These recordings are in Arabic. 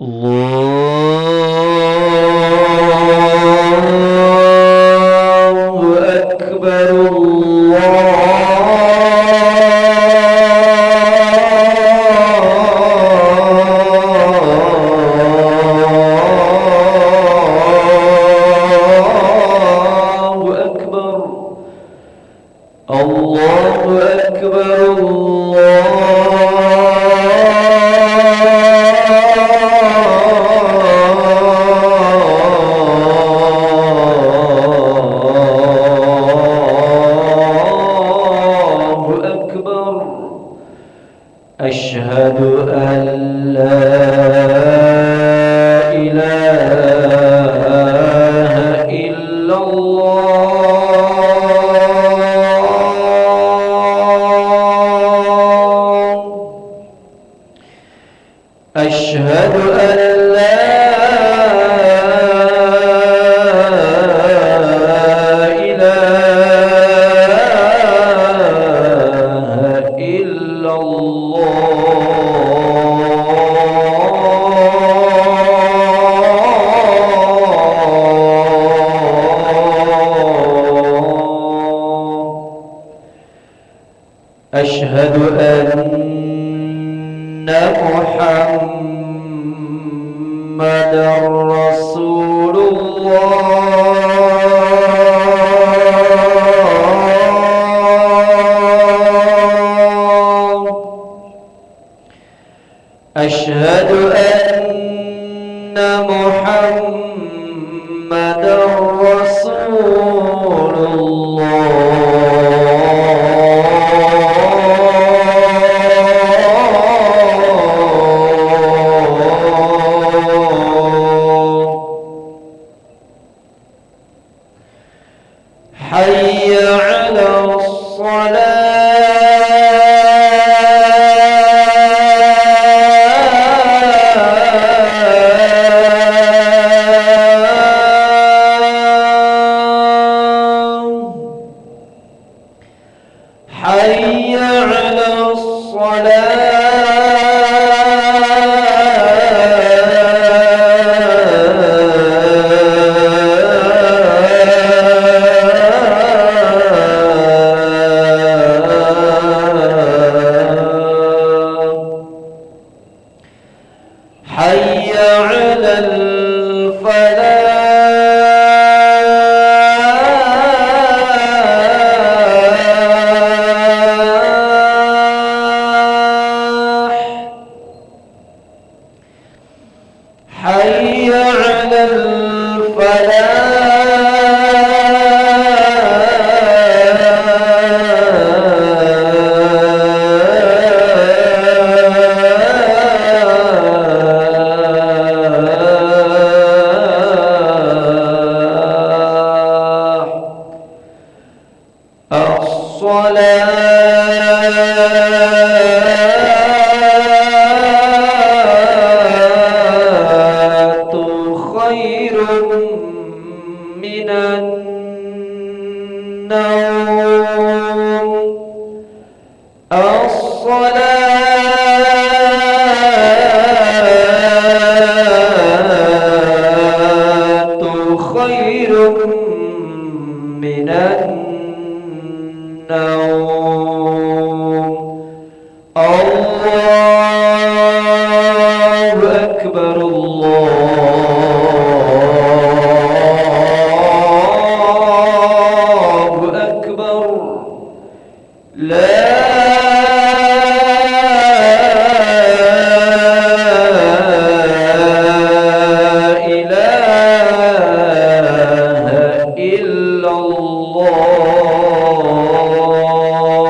الله أكبر أشهد أن لا إله إلا الله أشهد أن لا إله إلا أشهد أن محمدًا رسول الله أشهد أن محمدًا رسول حي على الصلاة حي على حي على الفلاح حي على الصلاة خير من النوم الصلاة خير من النوم الله أكبر الله أكبر لا إله إلا الله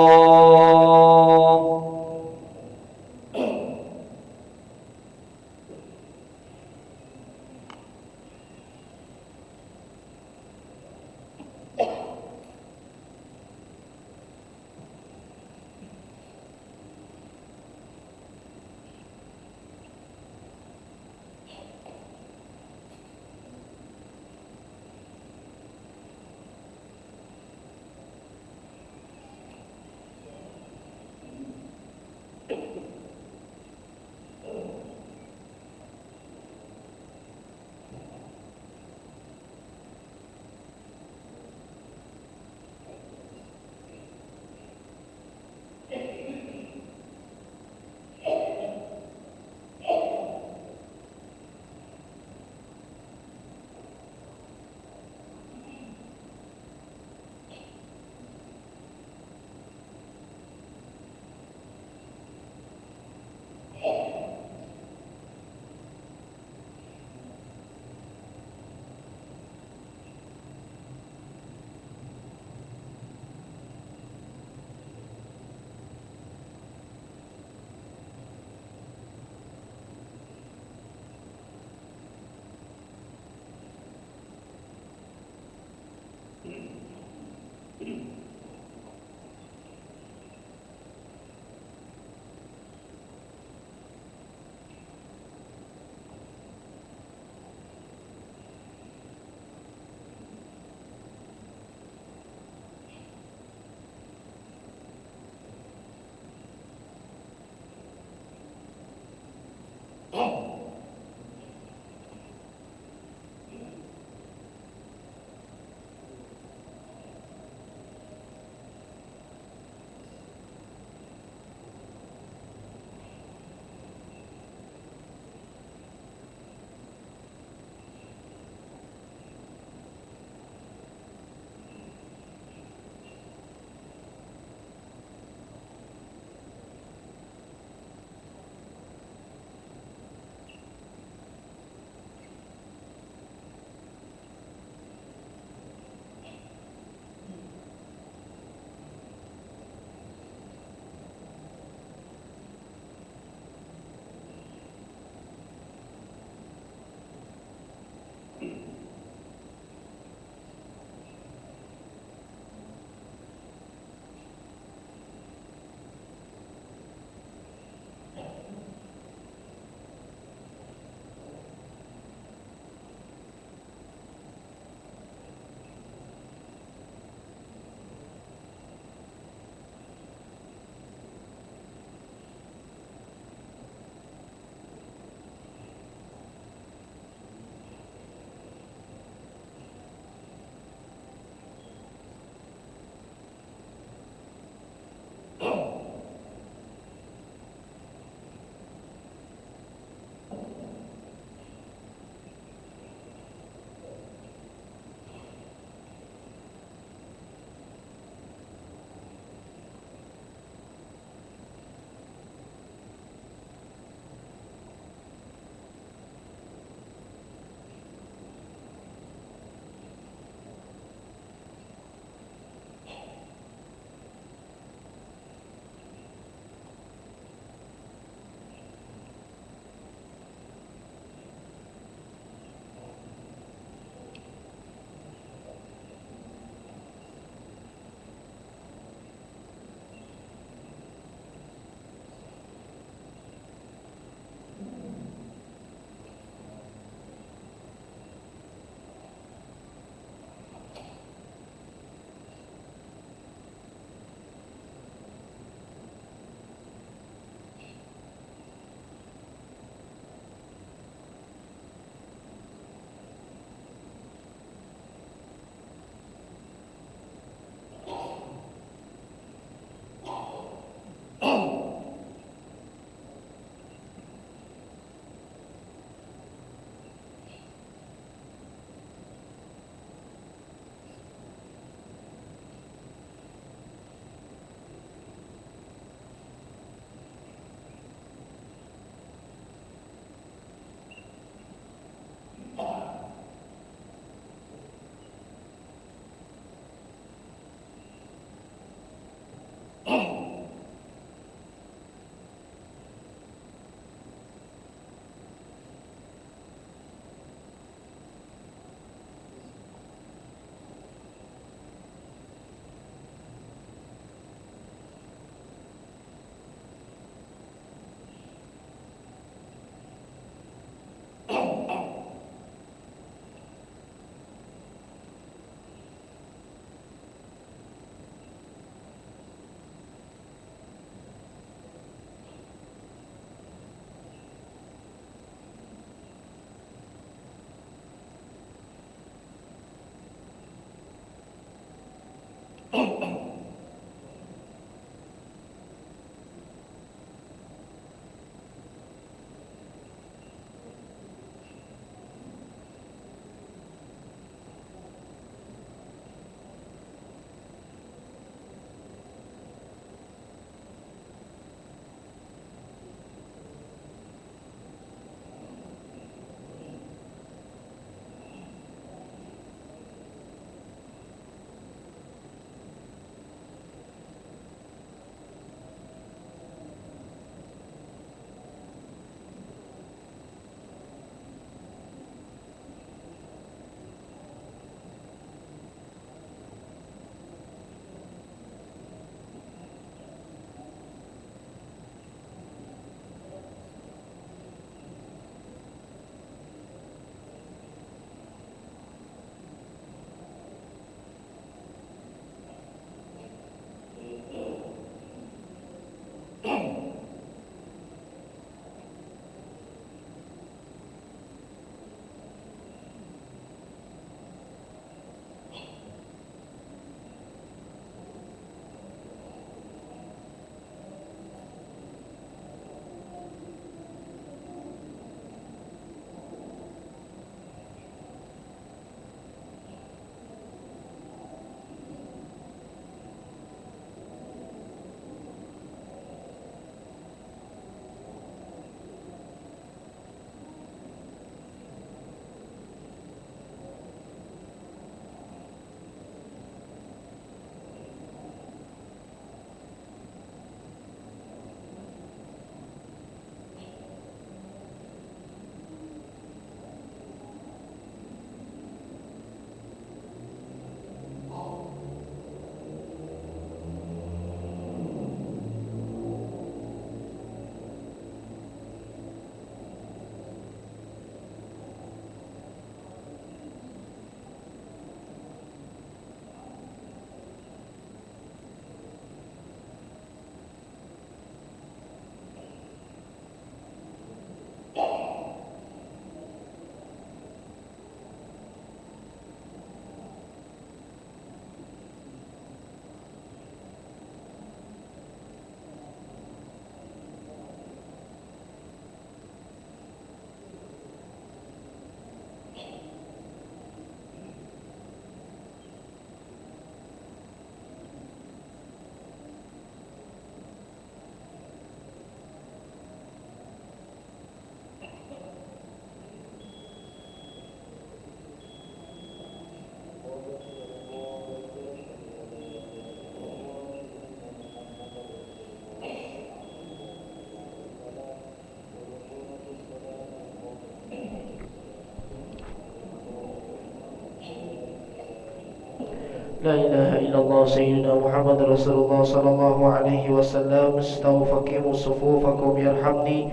لا إله إلا الله سيدنا محمد رسول الله صلى الله عليه وسلم. استووا فقيموا صفوفكم يرحمني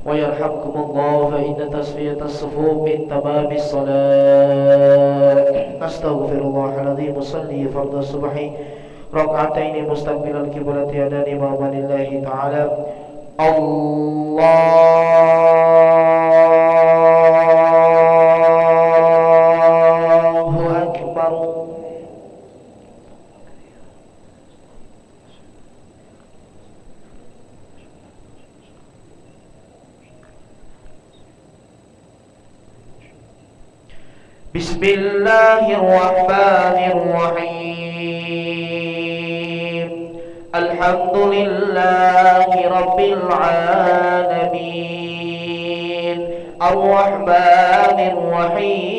ويرحمكم الله، فإن تصفية الصفوف من تمام الصلاة. أستغفر الله العظيم. أصلي فرض الصبح ركعتين مستقبل القبلة على إمام الله تعالى. الله أكبر. بسم الله الرحمن الرحيم. الحمد لله رب العالمين، الرحمن الرحيم،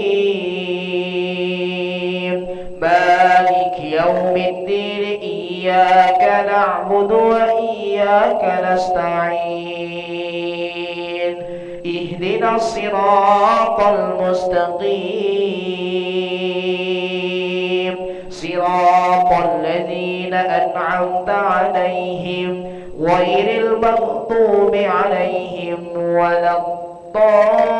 مالك يوم الدين. إياك نعبد وإياك نستعين. اهدنا الصراط المستقيم، صراط الذين أنعمت عليهم غير المغضوب عليهم ولا الضالين.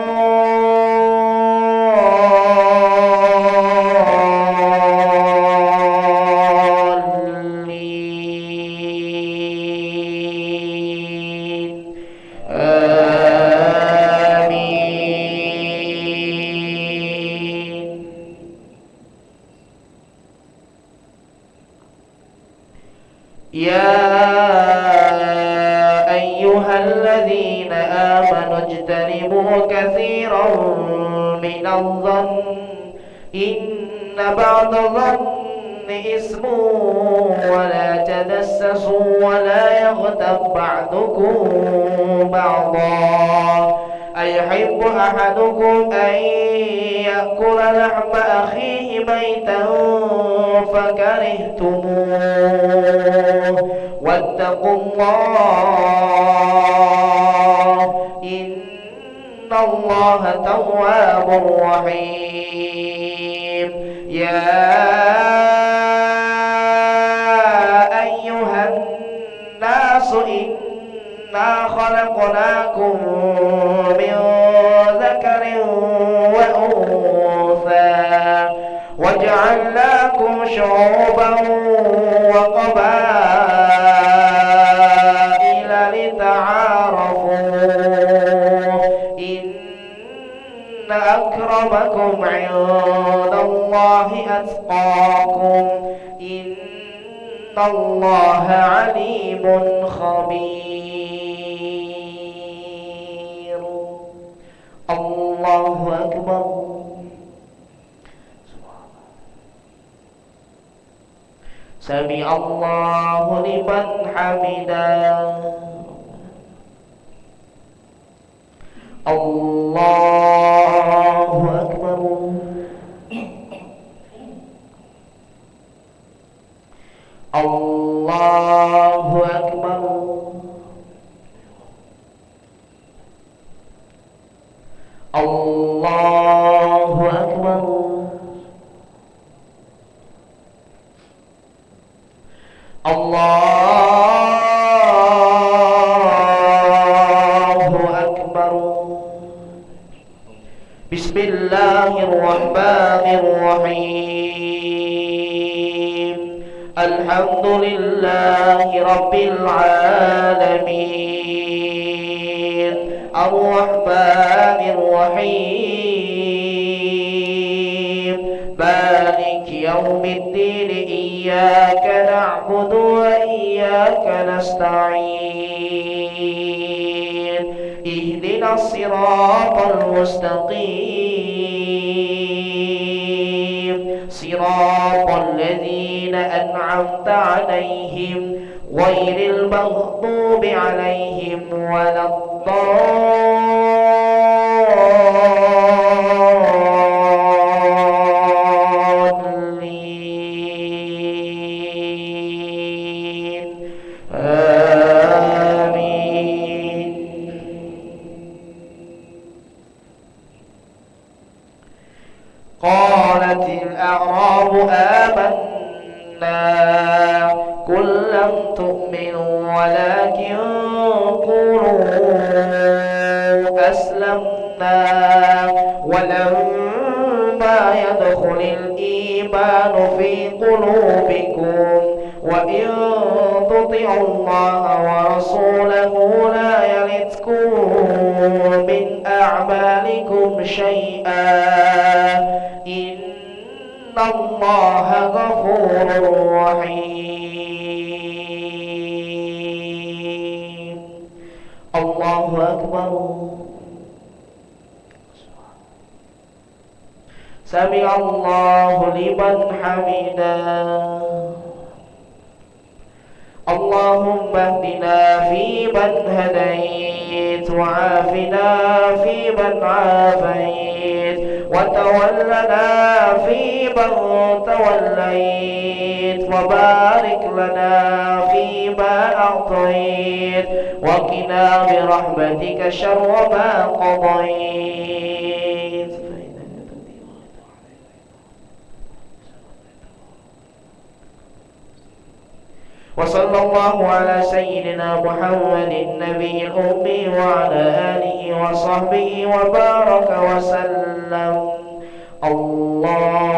آمين. يا أيها الذين آمنوا اجتنبوا كثيرا من الظن إن بعض الظن إثم، ولا تجسسوا ولا يغتب بعضكم بعضا. أيحب أحدكم أن يأكل لحم أخيه ميتا فكرهتموه، واتقوا الله إن الله تواب رحيم. يا أيها الناس إنا خلقناكم من ذكر وأنثى وجعلناكم شعوبا وقبائل لتعارفوا. إن أكرمكم عند الله أتقاكم، إن الله عليم خبير. الله أكبر. سمع الله لمن حمده. الله أكبر. الله أكبر. الله أكبر. الله أكبر. بسم الله الرحمن الرحيم. الحمد لله رب العالمين، الرحمن الرحيم، مالك يوم الدين. إياك نعبد وإياك نستعين. اهدنا الصراط المستقيم، صراط الذين أنعمت عليهم غير المغضوب عليهم ولا الضالين. آمين. قالت الأعراب آمنا قل لم تؤمنوا ولكن قولوا أسلمنا ولما يدخل الإيمان في قلوبكم وإن تطيعوا الله ورسوله لا يلتكم من أعمالكم شيئا إن الله غفور رحيم. الله أكبر. سمع الله لمن حمده. اللهم اهدنا فيمن هديت وعافنا فيمن عافيت وتولنا فيمن توليت وبارك لنا فيما أعطيت وقنا برحمتك شر ما قضيت. وصلى الله على سيدنا محمد النبي الأمي وعلى آله وصحبه وبارك وسلم. الله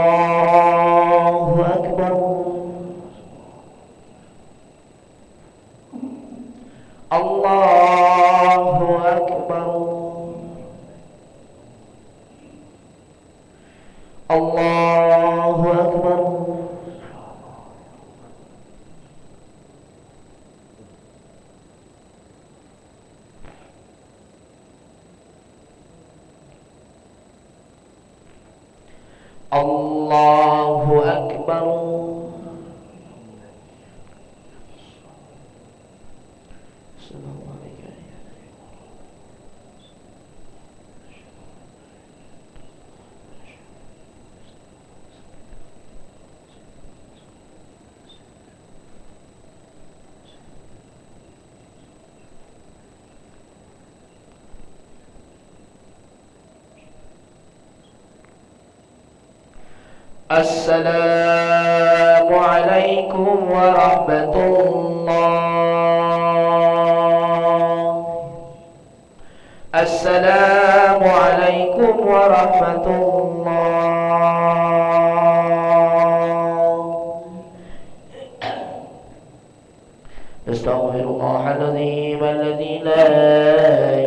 أكبر. الله أكبر. الله أكبر. الله أكبر. السلام عليكم. السلام عليكم ورحمة الله. السلام عليكم ورحمة الله. نستغفر الله العظيم الذي لا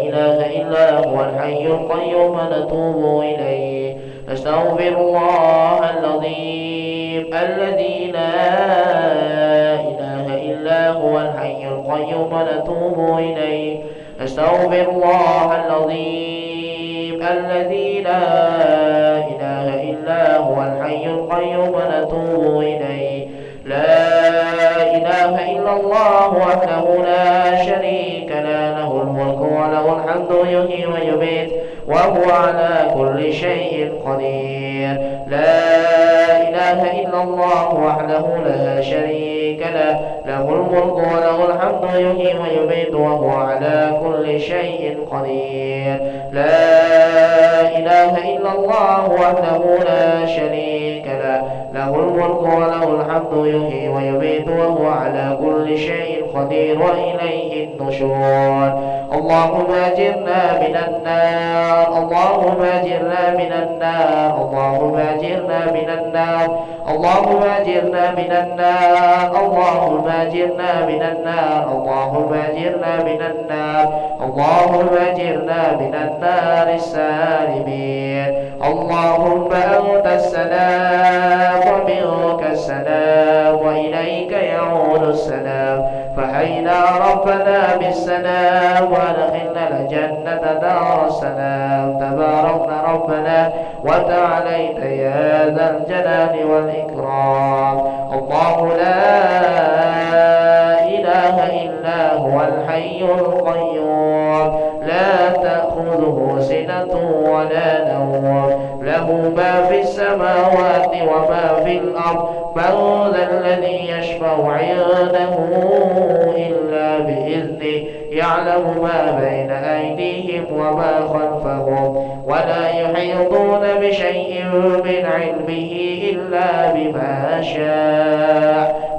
إله إلا هو الحي القيوم نتوب إليه. نستغفر الله العظيم الذي لا إله إلا هو الحي القيوم نتوب إليه. نستغفر الله العظيم الذي لا إله إلا هو الحي القيوم نتوب إليه. لا إله إلا الله وحده لا شريك له الملك وله الحمد يحيي ويميت وهو على كل شيء قدير. لا إله إلا الله وحده لا شريك له الملك وله الحمد يحيي ويميت وهو على كل شيء قدير. لا إله إلا الله وحده لا شريك له الملك وله الحمد يحيي ويميت وهو على كل شيء قدير وإليه النشور. اللهم أجرنا من النار. اللهم أجرنا من النار. اللهم أجرنا من النار. اللهم أجرنا من النار. اللهم أجرنا من النار. اللهم أجرنا من النار. اللهم أجرنا من النار السالمين. اللهم أنت السلام ومنك السلام وإليك يعود السلام. فحينا ربنا بالسلام وأدخلنا الجنة دار السلام. تباركنا ربنا وتعاليت يا ذا الجلال والإكرام. الله لا إله إلا هو الحي القيوم لا تأخذه سنة ولا نوم له ما في السماوات وما في الأرض. من ذا الذي يشفع عنده إلا بإذنه. يعلم ما بين أيديهم وما خلفهم ولا يحيطون بشيء من علمه إلا بما شاء.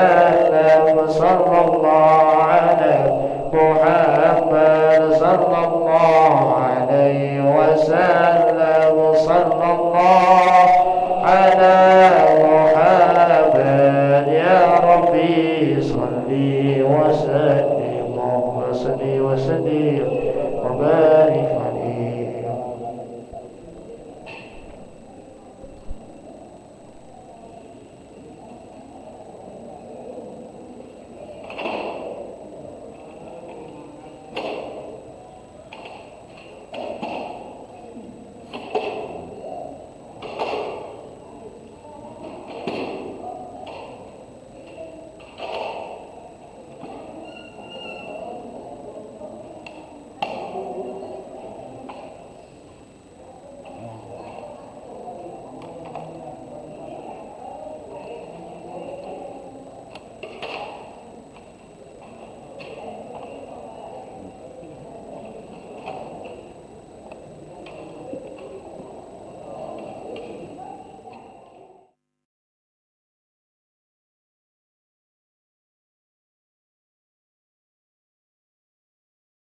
وسلم صلى الله على محمد صلى الله عليه وسلم صلى الله على محمد يا ربي صلي وسلم وسلم وبارك